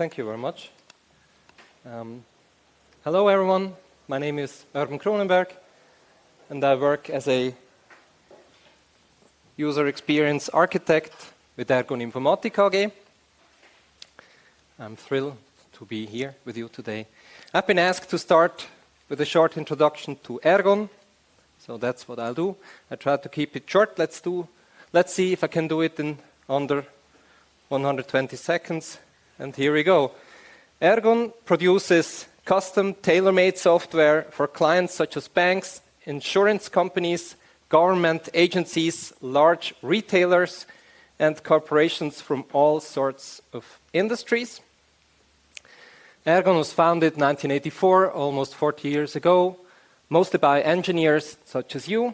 Thank you very much. Hello everyone, my name is Ergon Kronenberg and I work as a user experience architect with Ergon Informatik AG. I'm thrilled to be here with you today. I've been asked to start with a short introduction to Ergon, so that's what I'll do. I try to keep it short. Let's see if I can do it in under 120 seconds. And here we go. Ergon produces custom tailor-made software for clients such as banks, insurance companies, government agencies, large retailers, and corporations from all sorts of industries. Ergon was founded in 1984, almost 40 years ago, mostly by engineers such as you.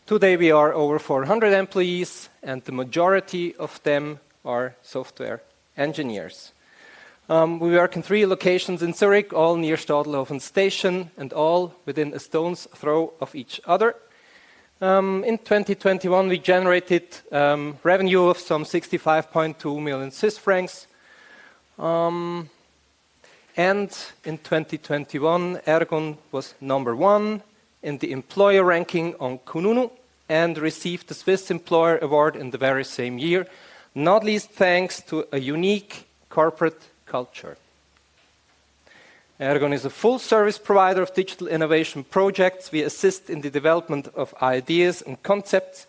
Today we are over 400 employees, and the majority of them are software engineers. We work in 3 locations in Zurich, all near Stadelhofen station, and all within a stone's throw of each other. In 2021, we generated revenue of some 65.2 million Swiss francs. And in 2021, Ergon was #1 in the employer ranking on Kununu and received the Swiss Employer Award in the very same year, not least thanks to a unique corporate culture. Ergon is a full service provider of digital innovation projects. We assist in the development of ideas and concepts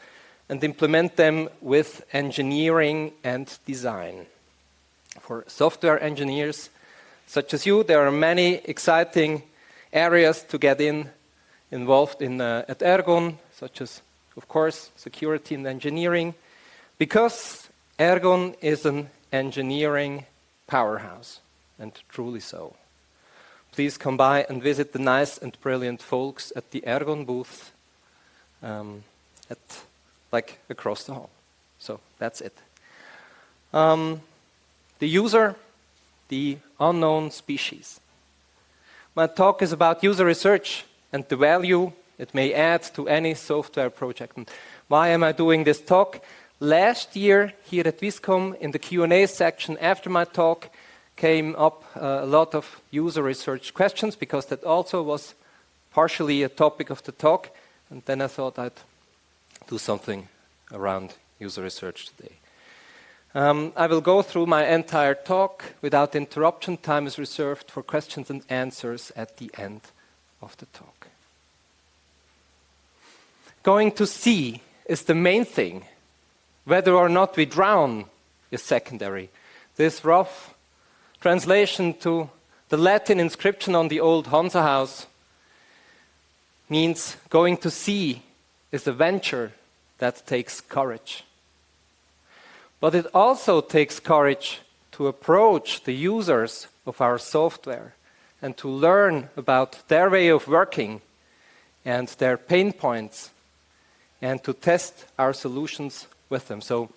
and implement them with engineering and design. For software engineers such as you, there are many exciting areas to get involved in at Ergon, such as, of course, security and engineering, because Ergon is an engineering powerhouse, and truly so. Please come by and visit the nice and brilliant folks at the Ergon booth, across the hall. So that's it. The user, the unknown species. My talk is about user research and the value it may add to any software project. And why am I doing this talk? Last year, here at VIScon, in the Q&A section after my talk, came up a lot of user research questions, because that also was partially a topic of the talk. And then I thought I'd do something around user research today. I will go through my entire talk without interruption. Time is reserved for questions and answers at the end of the talk. Going to sea is the main thing. Whether or not we drown is secondary. This rough translation to the Latin inscription on the old Hansa house means going to sea is a venture that takes courage. But it also takes courage to approach the users of our software and to learn about their way of working and their pain points and to test our solutions with them. So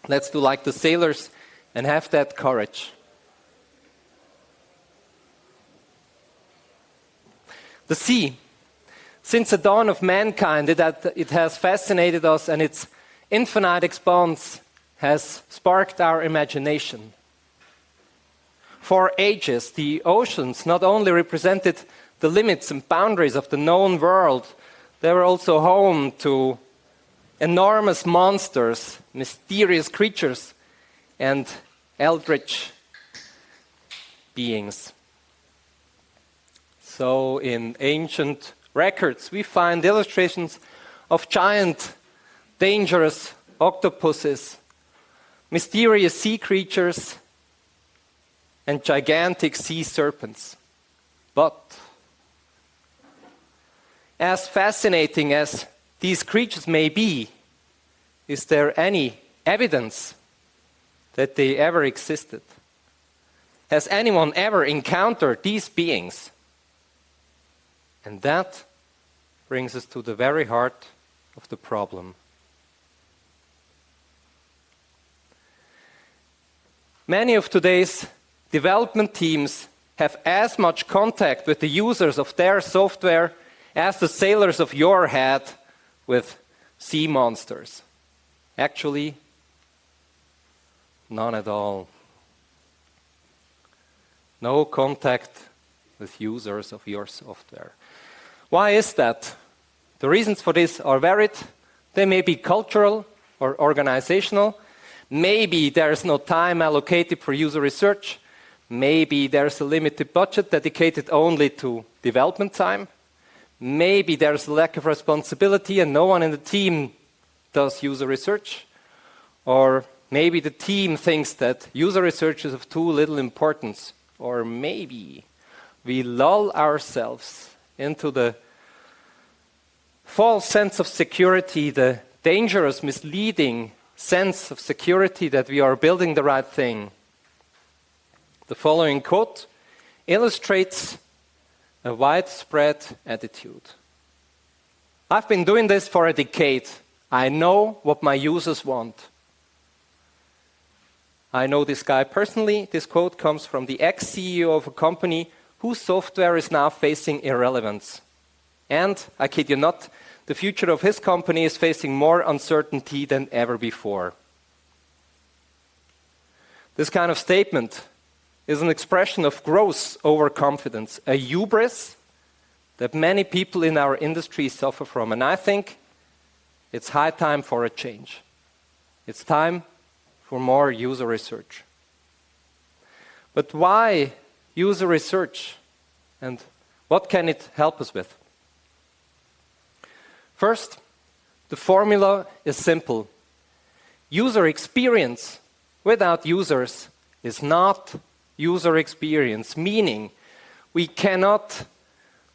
let's do like the sailors and have that courage. The sea. Since the dawn of mankind, it has fascinated us, and its infinite expanse has sparked our imagination. For ages, the oceans not only represented the limits and boundaries of the known world, they were also home to enormous monsters, mysterious creatures, and eldritch beings. So in ancient records, we find illustrations of giant, dangerous octopuses, mysterious sea creatures, and gigantic sea serpents. But as fascinating as these creatures may be, is there any evidence that they ever existed? Has anyone ever encountered these beings? And that brings us to the very heart of the problem. Many of today's development teams have as much contact with the users of their software as the sailors of yore had with sea monsters. Actually, none at all. no contact with users of your software. Why is that? The reasons for this are varied. They may be cultural or organizational. Maybe there's no time allocated for user research. Maybe there's a limited budget dedicated only to development time. Maybe there's a lack of responsibility and no one in the team does user research. Or maybe the team thinks that user research is of too little importance. Or maybe we lull ourselves into the false sense of security, the dangerous, misleading sense of security that we are building the right thing. The following quote illustrates a widespread attitude. I've been doing this for a decade. I know what my users want. I know this guy personally. This quote comes from the ex-CEO of a company whose software is now facing irrelevance. And, I kid you not, the future of his company is facing more uncertainty than ever before. This kind of statement is an expression of gross overconfidence, a hubris that many people in our industry suffer from. And I think it's high time for a change. It's time for more user research. But why user research? And what can it help us with? First, the formula is simple. User experience without users is not user experience, meaning we cannot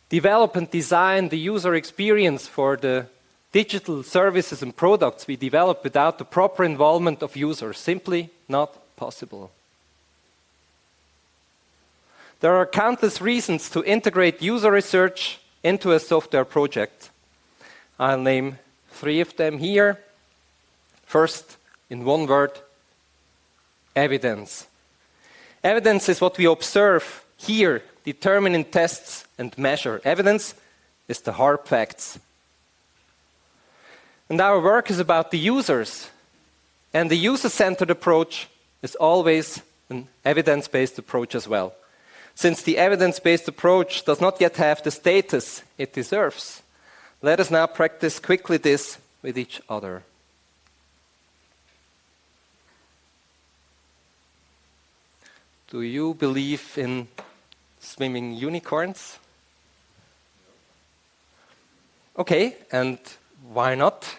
develop and design the user experience for the digital services and products we develop without the proper involvement of users. Simply not possible. There are countless reasons to integrate user research into a software project. I'll name 3 of them here. First, in one word, evidence. Evidence is what we observe, hear, determine in tests, and measure. Evidence is the hard facts. And our work is about the users. And the user-centered approach is always an evidence-based approach as well. Since the evidence-based approach does not yet have the status it deserves, let us now practice quickly this with each other. Do you believe in swimming unicorns? Okay, and why not?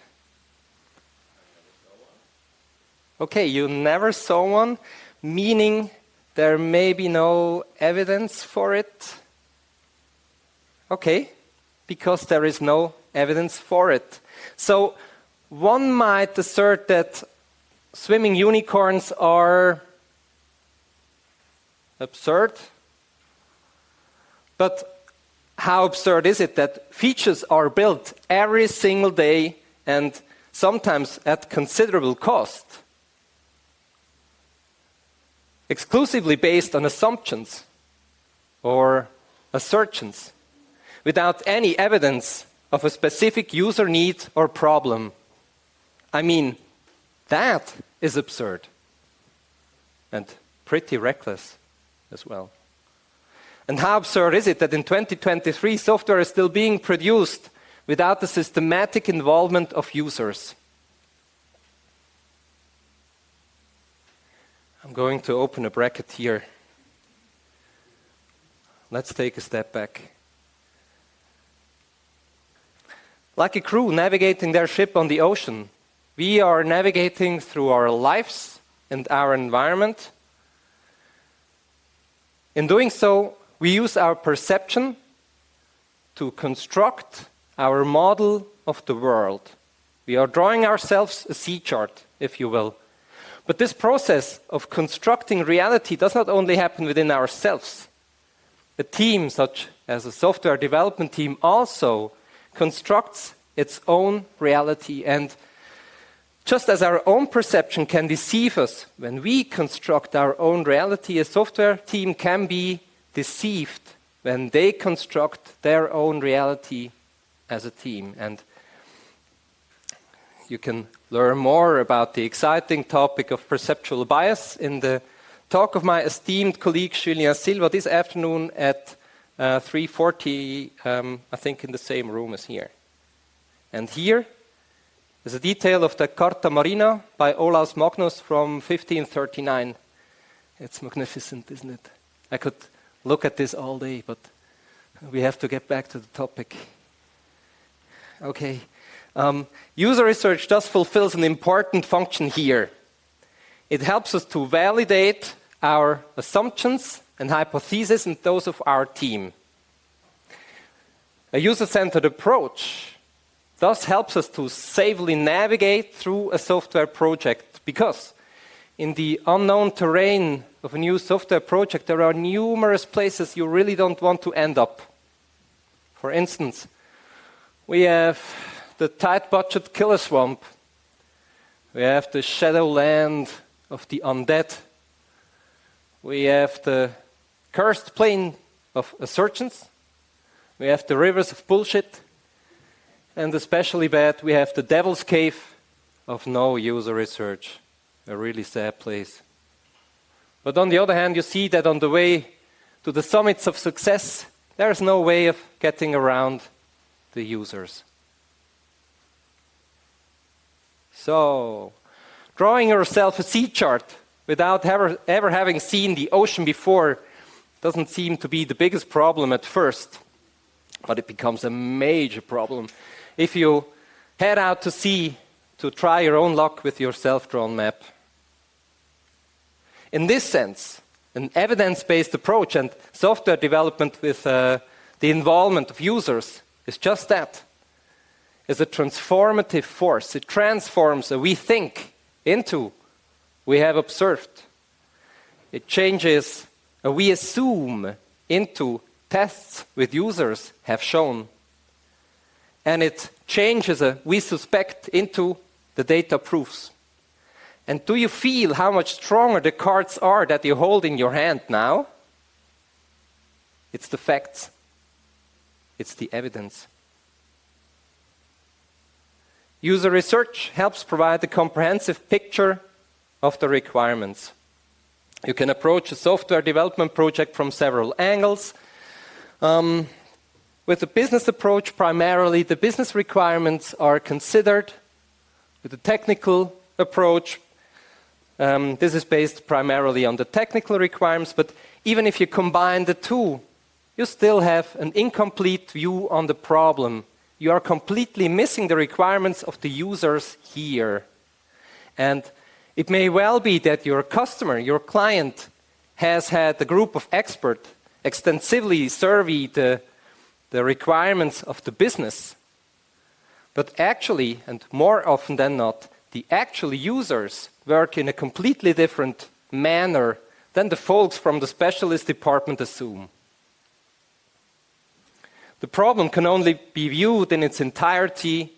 Okay, you never saw one, meaning there may be no evidence for it. Okay, because there is no evidence for it. So one might assert that swimming unicorns are absurd. But how absurd is it that features are built every single day and sometimes at considerable cost, exclusively based on assumptions or assertions, without any evidence of a specific user need or problem? I mean, that is absurd and pretty reckless as well. And how absurd is it that in 2023 software is still being produced without the systematic involvement of users? I'm going to open a bracket here. Let's take a step back. Like a crew navigating their ship on the ocean, we are navigating through our lives and our environment. In doing so, we use our perception to construct our model of the world. We are drawing ourselves a sea chart, if you will. But this process of constructing reality does not only happen within ourselves. A team, such as a software development team, also constructs its own reality. And just as our own perception can deceive us when we construct our own reality, a software team can be deceived when they construct their own reality as a team. And you can learn more about the exciting topic of perceptual bias in the talk of my esteemed colleague Julien Silva this afternoon at 3:40, I think in the same room as here. And here is a detail of the Carta Marina by Olaus Magnus from 1539. It's magnificent, isn't it? I could look at this all day, but we have to get back to the topic. Okay. User research thus fulfills an important function here. It helps us to validate our assumptions and hypotheses and those of our team. A user-centered approach thus helps us to safely navigate through a software project, because in the unknown terrain of a new software project, there are numerous places you really don't want to end up. For instance, we have the tight budget killer swamp. We have the shadowland of the undead. We have the cursed plain of assertions. We have the rivers of bullshit. And especially bad, we have the devil's cave of no user research. A really sad place. But on the other hand, you see that on the way to the summits of success, there is no way of getting around the users. So, drawing yourself a sea chart without ever having seen the ocean before doesn't seem to be the biggest problem at first, but it becomes a major problem if you head out to sea to try your own luck with your self-drawn map. In this sense, an evidence-based approach and software development with the involvement of users is just that. It's a transformative force. It transforms a we think into we have observed. It changes a we assume into tests with users have shown. And it changes a we suspect into the data proofs. And do you feel how much stronger the cards are that you hold in your hand now? It's the facts. It's the evidence. User research helps provide a comprehensive picture of the requirements. You can approach a software development project from several angles. With a business approach, primarily the business requirements are considered. With a technical approach, this is based primarily on the technical requirements, but even if you combine the two, you still have an incomplete view on the problem. You are completely missing the requirements of the users here. And it may well be that your customer, your client, has had a group of experts extensively survey the requirements of the business. But actually, and more often than not, the actual users work in a completely different manner than the folks from the specialist department assume. The problem can only be viewed in its entirety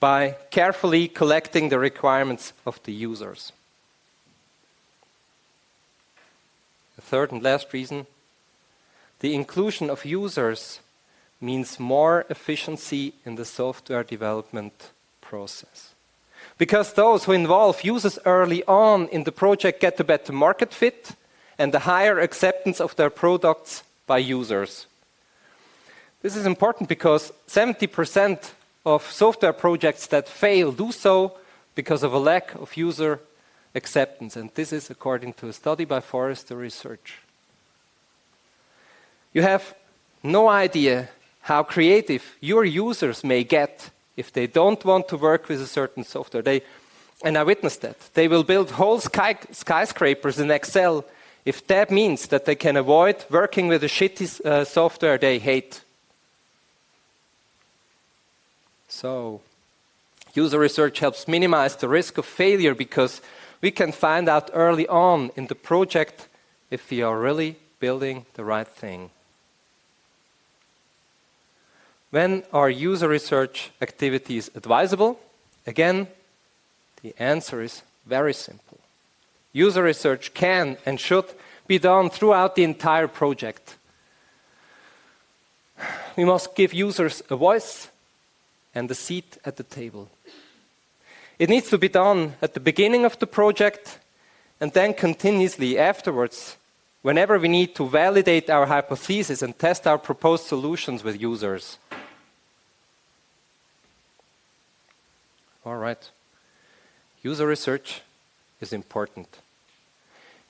by carefully collecting the requirements of the users. The third and last reason, the inclusion of users means more efficiency in the software development process. Because those who involve users early on in the project get a better market fit and a higher acceptance of their products by users. This is important because 70% of software projects that fail do so because of a lack of user acceptance. And this is according to a study by Forrester Research. You have no idea how creative your users may get if they don't want to work with a certain software. And I witnessed that. They will build whole skyscrapers in Excel if that means that they can avoid working with a shitty software they hate. So, user research helps minimize the risk of failure because we can find out early on in the project if we are really building the right thing. When are user research activities advisable? Again, the answer is very simple. User research can and should be done throughout the entire project. We must give users a voice and a seat at the table. It needs to be done at the beginning of the project and then continuously afterwards, whenever we need to validate our hypothesis and test our proposed solutions with users. All right. User research is important.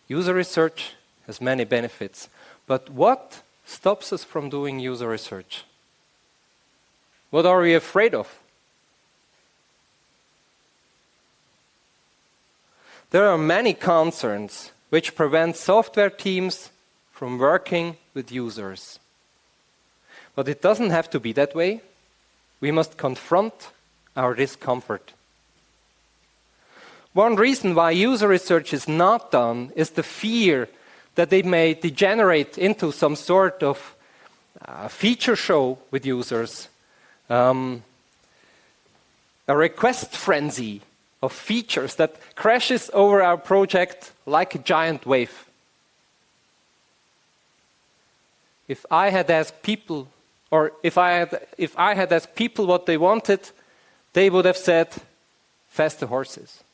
User research has many benefits. But what stops us from doing user research? What are we afraid of? There are many concerns which prevent software teams from working with users. But it doesn't have to be that way. We must confront our discomfort. One reason why user research is not done is the fear that they may degenerate into some sort of feature show with users, a request frenzy of features that crashes over our project like a giant wave. If I had asked people, or if I had asked people what they wanted, they would have said, faster horses.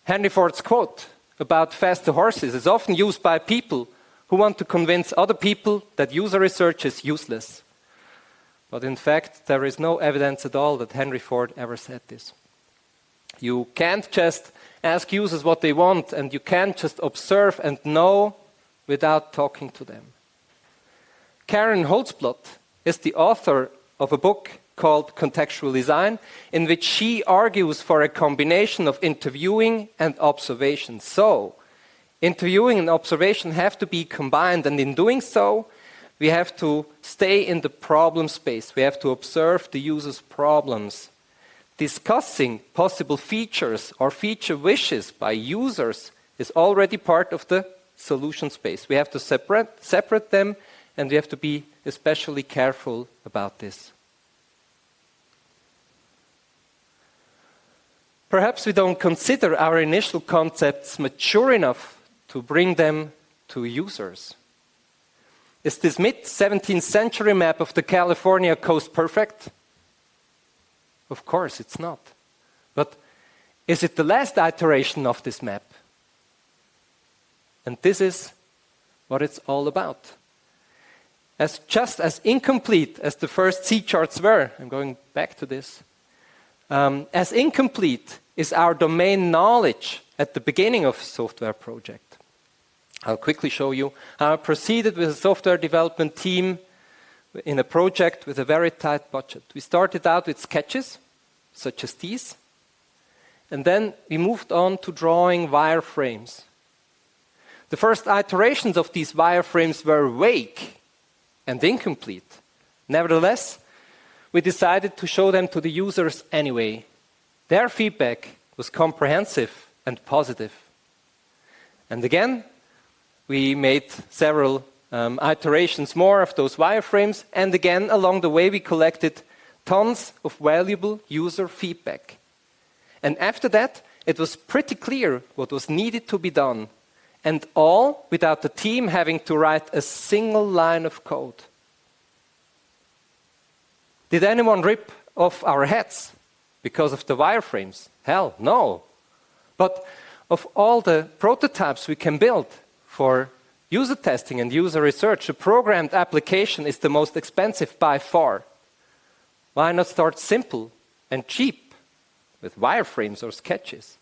Henry Ford's quote about faster horses is often used by people who want to convince other people that user research is useless. But in fact, there is no evidence at all that Henry Ford ever said this. You can't just ask users what they want, and you can't just observe and know without talking to them. Karen Holzblatt is the author of a book called Contextual Design, in which she argues for a combination of interviewing and observation. So, interviewing and observation have to be combined, and in doing so, we have to stay in the problem space. We have to observe the user's problems. Discussing possible features or feature wishes by users is already part of the solution space. We have to separate them, and we have to be especially careful about this. Perhaps we don't consider our initial concepts mature enough to bring them to users. Is this mid-17th century map of the California coast perfect? Of course it's not. But is it the last iteration of this map? And this is what it's all about. Just as incomplete as the first C charts were, I'm going back to this, as incomplete is our domain knowledge at the beginning of a software project. I'll quickly show you how I proceeded with a software development team in a project with a very tight budget. We started out with sketches, such as these, and then we moved on to drawing wireframes. The first iterations of these wireframes were vague and incomplete. Nevertheless, we decided to show them to the users anyway. Their feedback was comprehensive and positive. And again, we made several iterations more of those wireframes, and again, along the way, we collected tons of valuable user feedback. And after that, it was pretty clear what was needed to be done, and all without the team having to write a single line of code. Did anyone rip off our heads because of the wireframes? Hell, no. But of all the prototypes we can build for user testing and user research, a programmed application is the most expensive by far. Why not start simple and cheap with wireframes or sketches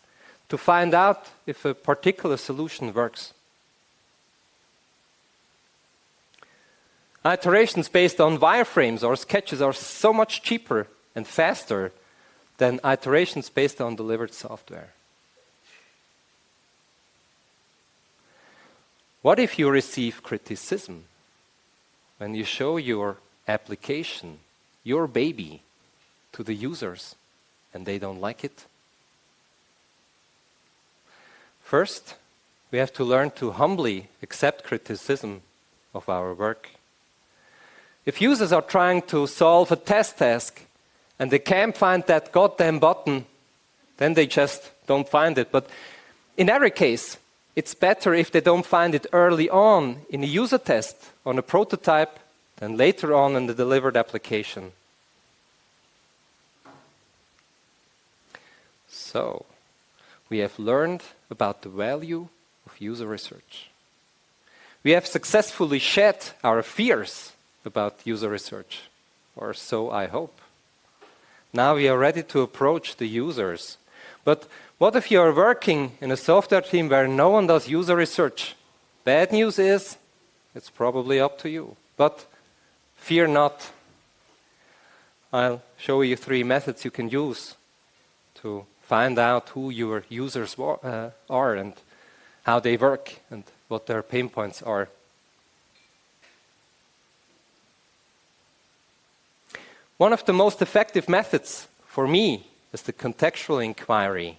to find out if a particular solution works? Iterations based on wireframes or sketches are so much cheaper and faster than iterations based on delivered software. What if you receive criticism when you show your application, your baby, to the users and they don't like it? First, we have to learn to humbly accept criticism of our work. If users are trying to solve a test task and they can't find that goddamn button, then they just don't find it. But in every case, it's better if they don't find it early on in a user test on a prototype than later on in the delivered application. So, we have learned about the value of user research. We have successfully shed our fears about user research, or so I hope. Now we are ready to approach the users. But what if you are working in a software team where no one does user research? Bad news is, it's probably up to you. But fear not. I'll show you 3 methods you can use to find out who your users are and how they work and what their pain points are. One of the most effective methods for me is the contextual inquiry.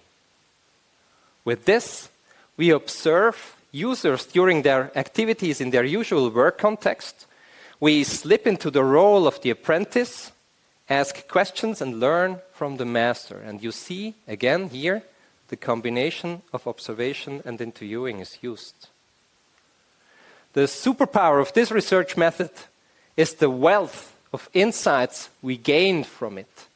With this, we observe users during their activities in their usual work context. We slip into the role of the apprentice, ask questions and learn from the master. And you see, again here, the combination of observation and interviewing is used. The superpower of this research method is the wealth of insights we gain from it.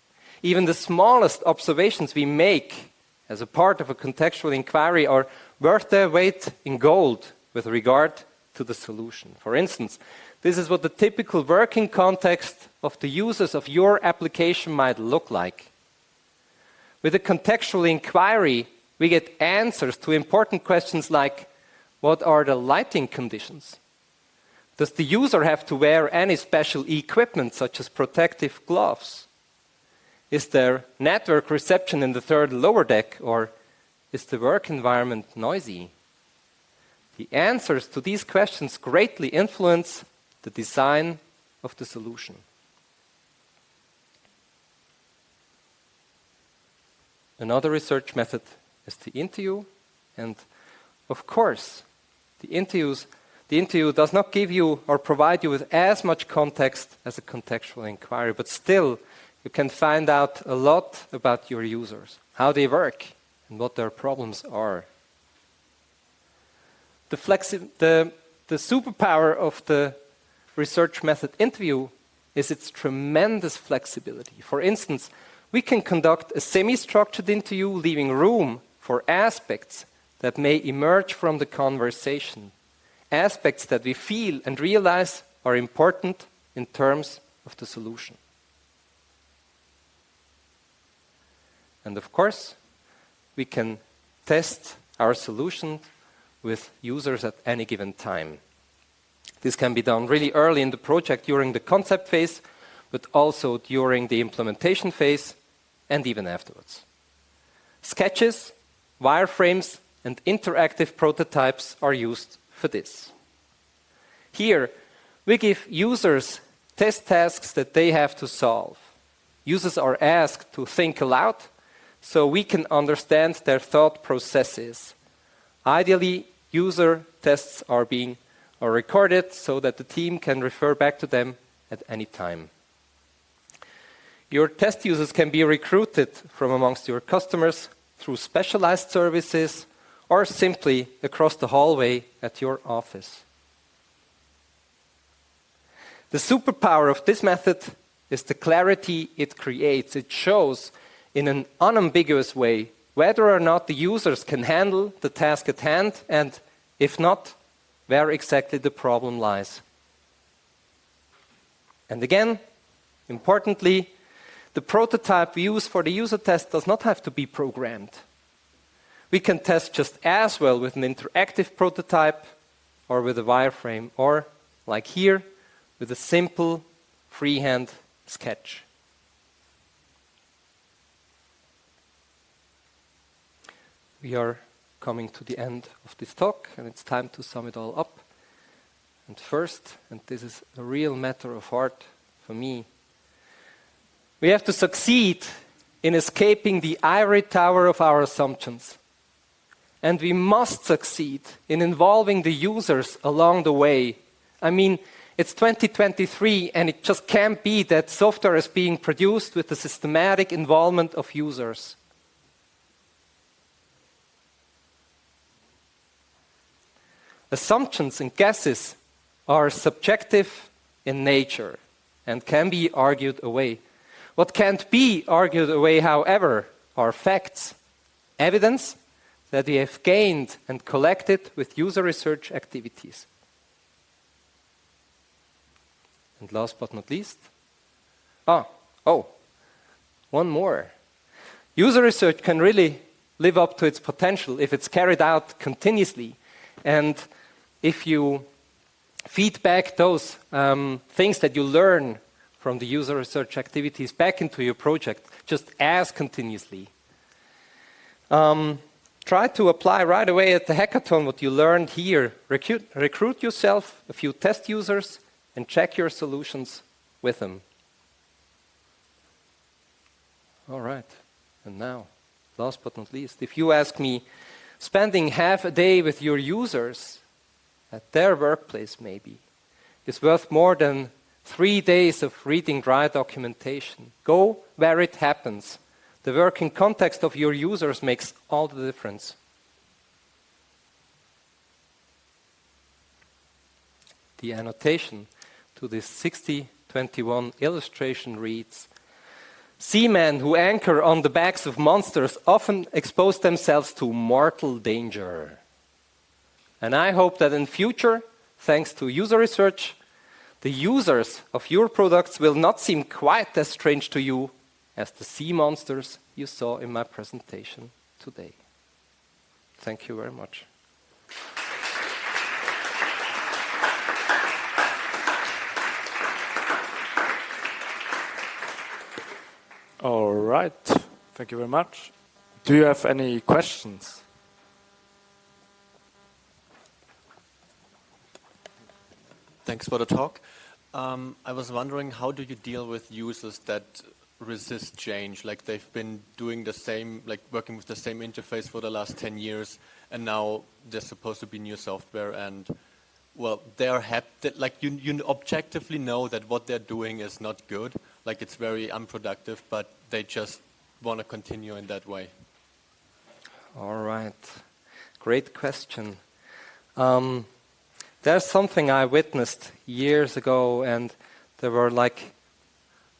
Even the smallest observations we make as a part of a contextual inquiry are worth their weight in gold with regard to the solution. For instance, this is what the typical working context of the users of your application might look like. With a contextual inquiry, we get answers to important questions like, what are the lighting conditions? Does the user have to wear any special equipment, such as protective gloves? Is there network reception in the 3rd lower deck, or is the work environment noisy? The answers to these questions greatly influence the design of the solution. Another research method is the interview, and of course, the interview does not give you or provide you with as much context as a contextual inquiry, but still you can find out a lot about your users, how they work, and what their problems are. The superpower of the research method interview is its tremendous flexibility. For instance, we can conduct a semi-structured interview, leaving room for aspects that may emerge from the conversation, aspects that we feel and realize are important in terms of the solution. And of course, we can test our solution with users at any given time. This can be done really early in the project during the concept phase, but also during the implementation phase and even afterwards. Sketches, wireframes, and interactive prototypes are used for this. Here, we give users test tasks that they have to solve. Users are asked to think aloud so we can understand their thought processes. Ideally, user tests are recorded so that the team can refer back to them at any time. Your test users can be recruited from amongst your customers through specialized services or simply across the hallway at your office. The superpower of this method is the clarity it creates. It shows in an unambiguous way whether or not the users can handle the task at hand, and if not, where exactly the problem lies. And again, importantly, the prototype we use for the user test does not have to be programmed. We can test just as well with an interactive prototype or with a wireframe, or, like here, with a simple freehand sketch. We are coming to the end of this talk, and it's time to sum it all up. And first, and this is a real matter of heart for me, we have to succeed in escaping the ivory tower of our assumptions. And we must succeed in involving the users along the way. I mean, it's 2023, and it just can't be that software is being produced with the systematic involvement of users. Assumptions and guesses are subjective in nature and can be argued away. What can't be argued away, however, are facts, evidence, that we have gained and collected with user research activities. And last but not least, one more. User research can really live up to its potential if it's carried out continuously. And if you feed back those things that you learn from the user research activities back into your project, just as continuously. Try to apply right away at the hackathon what you learned here. Recruit yourself, a few test users, and check your solutions with them. All right, and now, last but not least, if you ask me, spending half a day with your users at their workplace maybe is worth more than 3 days of reading dry documentation. Go where it happens. The working context of your users makes all the difference. The annotation to this 6021 illustration reads, seamen who anchor on the backs of monsters often expose themselves to mortal danger. And I hope that in future, thanks to user research, the users of your products will not seem quite as strange to you as the sea monsters you saw in my presentation today. Thank you very much. All right, thank you very much. Do you have any questions? Thanks for the talk. I was wondering, how do you deal with users that resist change? Like they've been doing the same, like working with the same interface for the last 10 years, and now there's supposed to be new software, and well, they're happy. Like you objectively know that what they're doing is not good. Like it's very unproductive, but they just want to continue in that way. All right, great question. There's something I witnessed years ago, and there were like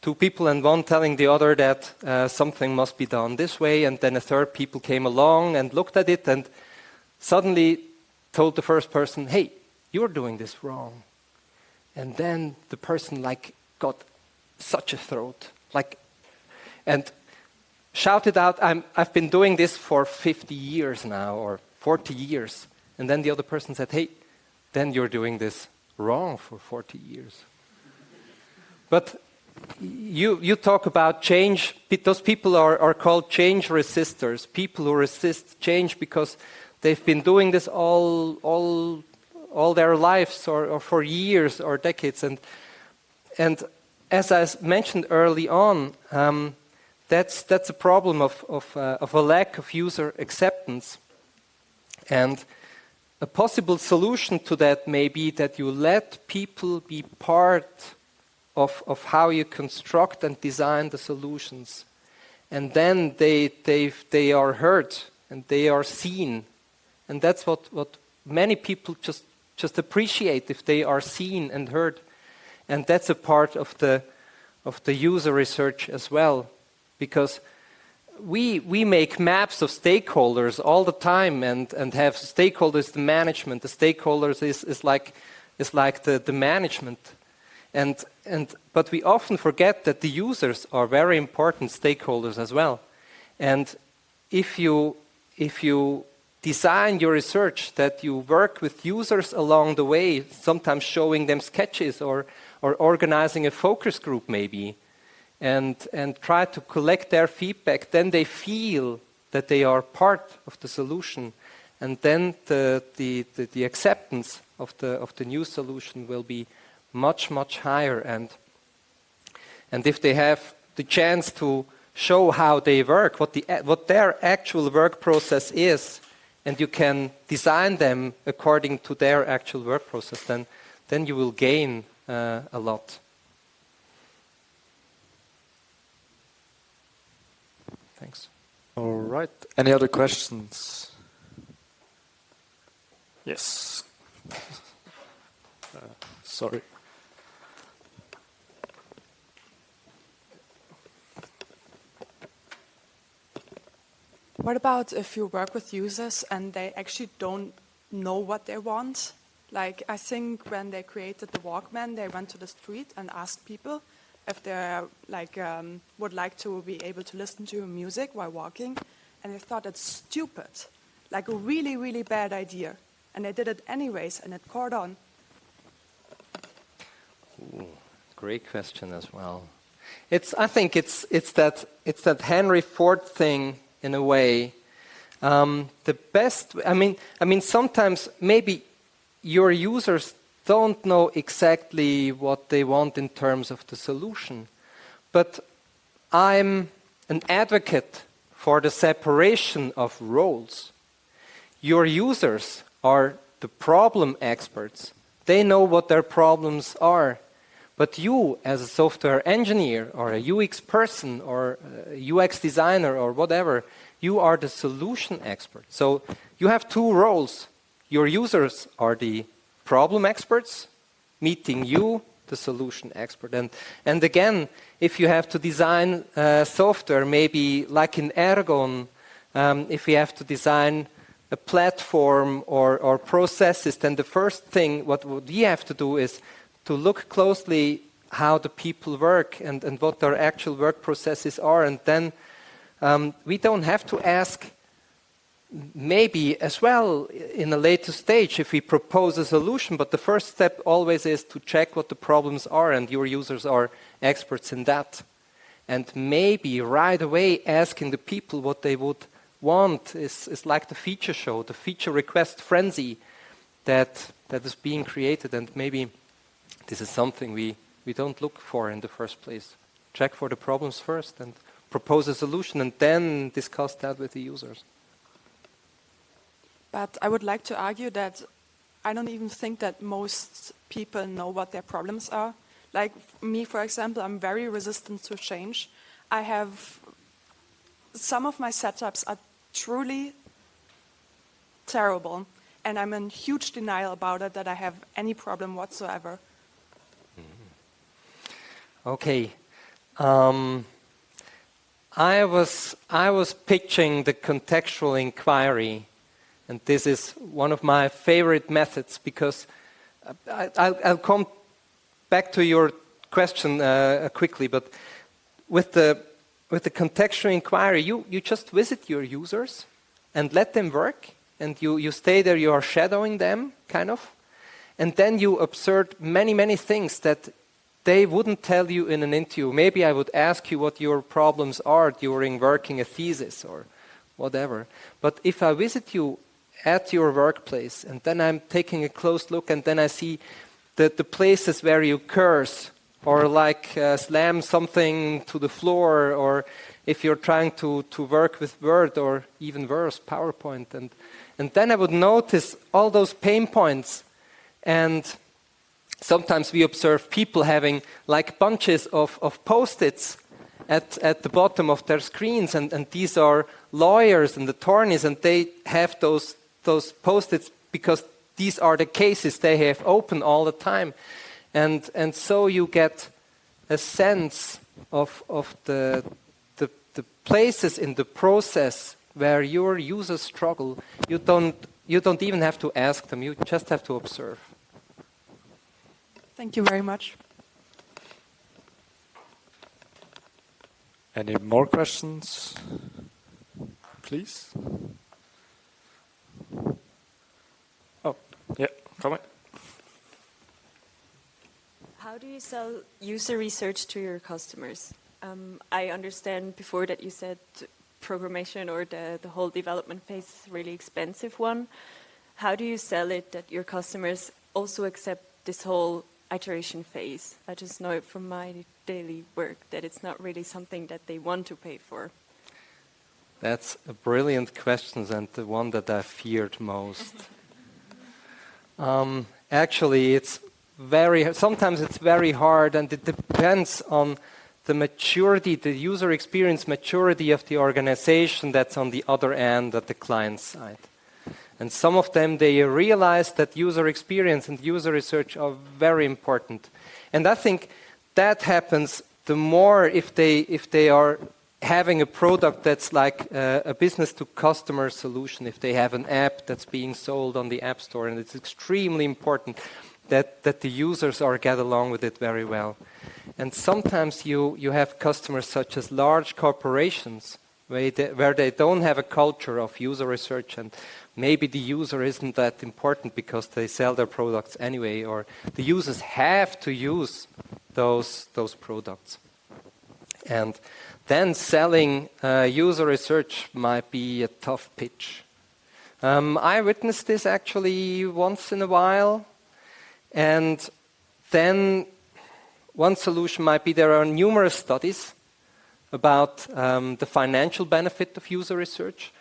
2 people and one telling the other that something must be done this way, and then a third people came along and looked at it and suddenly told the first person, hey, you're doing this wrong. And then the person like got such a throat, like, and shouted out, I've been doing this for 50 years now, or 40 years. And then the other person said, hey, then you're doing this wrong for 40 years. But you talk about change. Those people are called change resistors, people who resist change because they've been doing this all their lives or for years or decades. And as I mentioned early on, that's a problem of a lack of user acceptance. And a possible solution to that may be that you let people be part of how you construct and design the solutions. And then they are heard and they are seen. And that's what many people just appreciate, if they are seen and heard. And that's a part of the user research as well. Because we make maps of stakeholders all the time and have stakeholders, the management. The stakeholders is like the management. But we often forget that the users are very important stakeholders as well. And if you design your research that you work with users along the way, sometimes showing them sketches or organizing a focus group maybe, and try to collect their feedback, then they feel that they are part of the solution, and then the acceptance of the new solution will be much higher. And if they have the chance to show how they work, what their actual work process is, and you can design them according to their actual work process, then you will gain a lot. Thanks. All right. Any other questions? Yes. Sorry. What about if you work with users and they actually don't know what they want? Like, I think when they created the Walkman, they went to the street and asked people if they would like to be able to listen to music while walking, and they thought it's stupid, like a really, really bad idea. And they did it anyways, and it caught on. Ooh, great question as well. I think it's that Henry Ford thing in a way. The best. I mean, sometimes maybe your users don't know exactly what they want in terms of the solution, but I'm an advocate for the separation of roles. Your users are the problem experts. They know what their problems are. But you, as a software engineer or a UX person or a UX designer or whatever, you are the solution expert. So you have two roles. Your users are the problem experts, meeting you, the solution expert. And again, if you have to design software, maybe like in Ergon, if you have to design a platform or processes, then the first thing what we have to do is to look closely how the people work and what their actual work processes are. And then we don't have to ask, maybe as well in a later stage if we propose a solution, but the first step always is to check what the problems are, and your users are experts in that. And maybe right away asking the people what they would want is like the feature show, the feature request frenzy that is being created, and maybe this is something we don't look for in the first place. Check for the problems first and propose a solution and then discuss that with the users. But I would like to argue that I don't even think that most people know what their problems are. Like me, for example, I'm very resistant to change. I have some of my setups are truly terrible, and I'm in huge denial about it that I have any problem whatsoever. Okay. I was pitching the contextual inquiry, and this is one of my favorite methods because I'll come back to your question quickly, but with the contextual inquiry, you just visit your users and let them work, and you stay there, you are shadowing them, kind of, and then you observe many things that they wouldn't tell you in an interview. Maybe I would ask you what your problems are during working a thesis or whatever. But if I visit you at your workplace and then I'm taking a close look and then I see the places where you curse or like slam something to the floor, or if you're trying to work with Word or even worse, PowerPoint. And then I would notice all those pain points. And sometimes we observe people having like bunches of Post-its at the bottom of their screens, and these are lawyers and attorneys, and they have those Post-its because these are the cases they have open all the time. And so you get a sense of the places in the process where your users struggle. You don't even have to ask them, you just have to observe. Thank you very much. Any more questions? Please. Oh, yeah, come on. How do you sell user research to your customers? I understand before that you said programmation or the whole development phase is a really expensive one. How do you sell it that your customers also accept this whole iteration phase? I just know it from my daily work that it's not really something that they want to pay for. That's a brilliant question, and the one that I feared most. Actually, sometimes it's very hard, and it depends on the maturity, the user experience maturity of the organization that's on the other end at the client side. And some of them, they realize that user experience and user research are very important. And I think that happens the more if they are having a product that's like a business-to-customer solution, if they have an app that's being sold on the App Store, and it's extremely important that the users get along with it very well. And sometimes you have customers such as large corporations where they don't have a culture of user research, and maybe the user isn't that important because they sell their products anyway, or the users have to use those products. And then selling user research might be a tough pitch. I witnessed this actually once in a while. And then one solution might be there are numerous studies about the financial benefit of user research.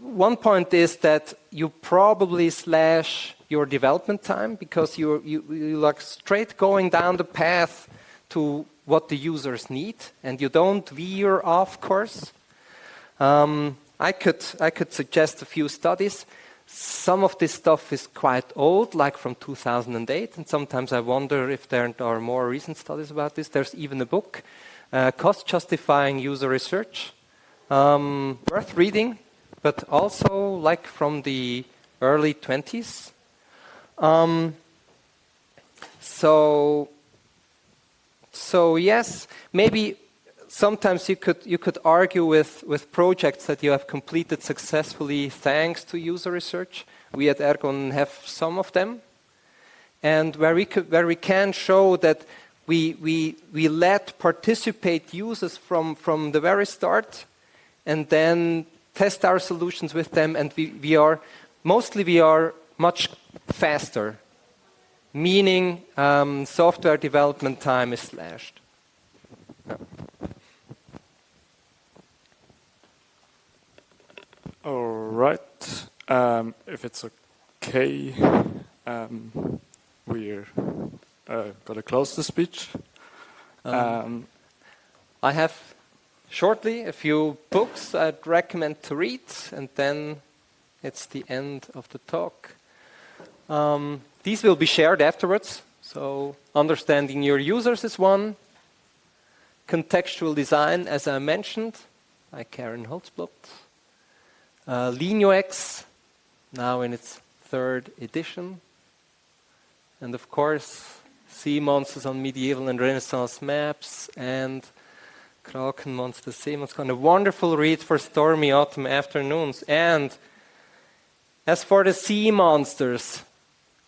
One point is that you probably slash your development time because you're like straight going down the path to what the users need, and you don't veer off course. I could suggest a few studies. Some of this stuff is quite old, like from 2008, and sometimes I wonder if there are more recent studies about this. There's even a book, Cost Justifying User Research, worth reading, but also like from the early 20s. So yes, maybe sometimes you could argue with projects that you have completed successfully thanks to user research. We at Ergon have some of them, and where we can show that we let participate users from the very start, and then test our solutions with them, and we are much faster, meaning software development time is slashed. Yeah. All right. If it's okay, we're going to close the speech. I have shortly a few books I'd recommend to read, and then it's the end of the talk. These will be shared afterwards. So Understanding Your Users is one. Contextual Design, as I mentioned, by Karen Holzblatt. Lean UX, now in its 3rd edition. And of course, Sea Monsters on Medieval and Renaissance Maps, and Kraken Monster VIScon, a wonderful read for stormy autumn afternoons. And as for the sea monsters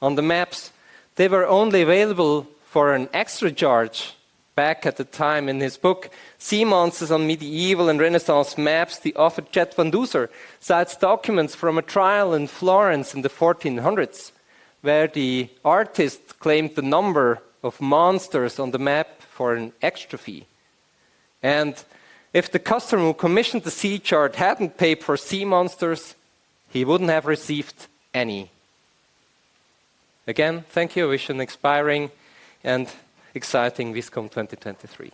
on the maps, they were only available for an extra charge back at the time. In his book, Sea Monsters on Medieval and Renaissance Maps, the author Chet van Duzer cites documents from a trial in Florence in the 1400s, where the artist claimed the number of monsters on the map for an extra fee. And if the customer who commissioned the sea chart hadn't paid for sea monsters, he wouldn't have received any. Again, thank you. I wish you an inspiring and exciting VIScon 2023.